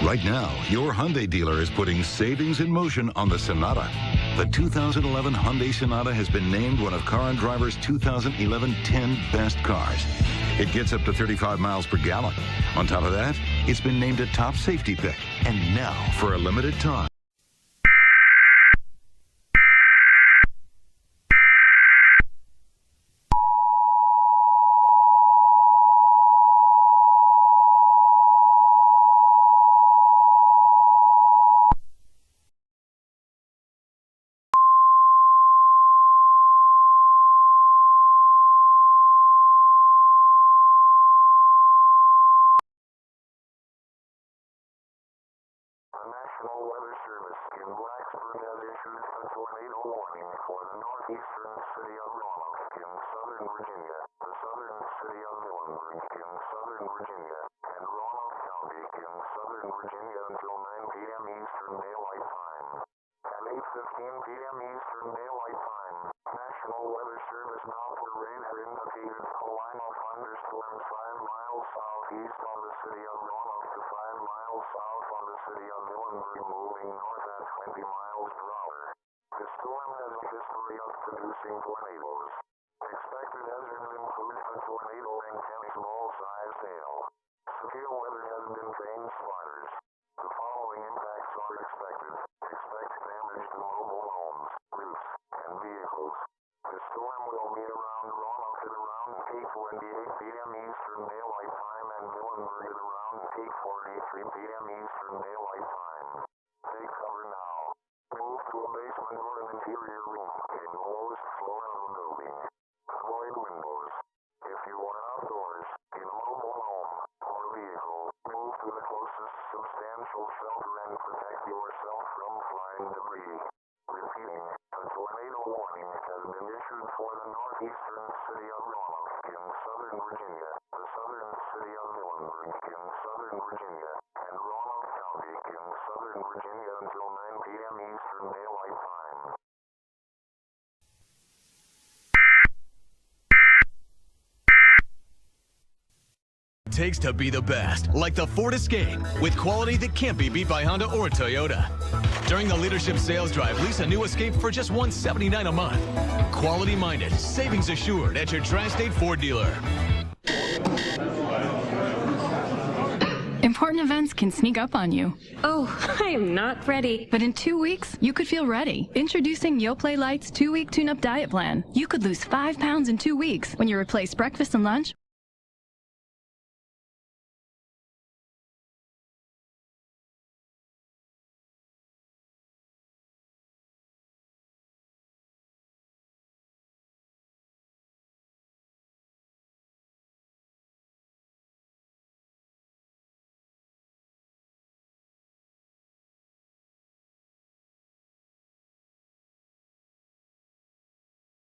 Right now, your Hyundai dealer is putting savings in motion on the Sonata. The 2011 Hyundai Sonata has been named one of Car and Driver's 2011 10 best cars. It gets up to 35 miles per gallon. On top of that, it's been named a top safety pick. And now, for a limited time, National Weather Service in Blacksburg has issued a tornado warning for the northeastern city of Roanoke in southern Virginia, the southern city of Vilenberg in southern Virginia, and Roanoke County in southern Virginia until 9 p.m. Eastern Daylight Time. At 8:15 p.m. Eastern Daylight Time, National Weather Service Doppler radar indicated a line of thunderstorms 5 miles southeast on the city of Roanoke to 5 miles south on the city of Vilenberg, moving north at 20 miles per hour. The storm has a history of producing tornadoes. Expected hazards include a tornado and tennis ball-sized hail. Severe weather has been trained spotters. The following impacts are expected. Expect damage to mobile homes, roofs, and vehicles. The storm will be around Roanoke at around 8:28 p.m. Eastern Daylight Time and Vilenberg at around 8:43 p.m. Eastern Daylight Time. Take cover now. Move to a basement or an interior room in the lowest floor of a building. Avoid windows. If you are outdoors, in a mobile home or vehicle, move to the closest substantial shelter and protect yourself from flying debris. Repeating, a tornado warning has been issued for the northeastern city of Roanoke in southern Virginia, the southern city of Vilenberg in southern Virginia, and Roanoke County in southern Virginia until 9 p.m. Eastern Daylight Time. Takes to be the best, like the Ford Escape, with quality that can't be beat by Honda or Toyota. During the Leadership Sales Drive, lease a new Escape for just $179 a month. Quality-minded, savings assured at your Tri-State Ford dealer. Important events can sneak up on you. Oh, I am not ready. But in 2 weeks, you could feel ready. Introducing Yoplait Light's 2-week tune-up diet plan. You could lose 5 pounds in 2 weeks when you replace breakfast and lunch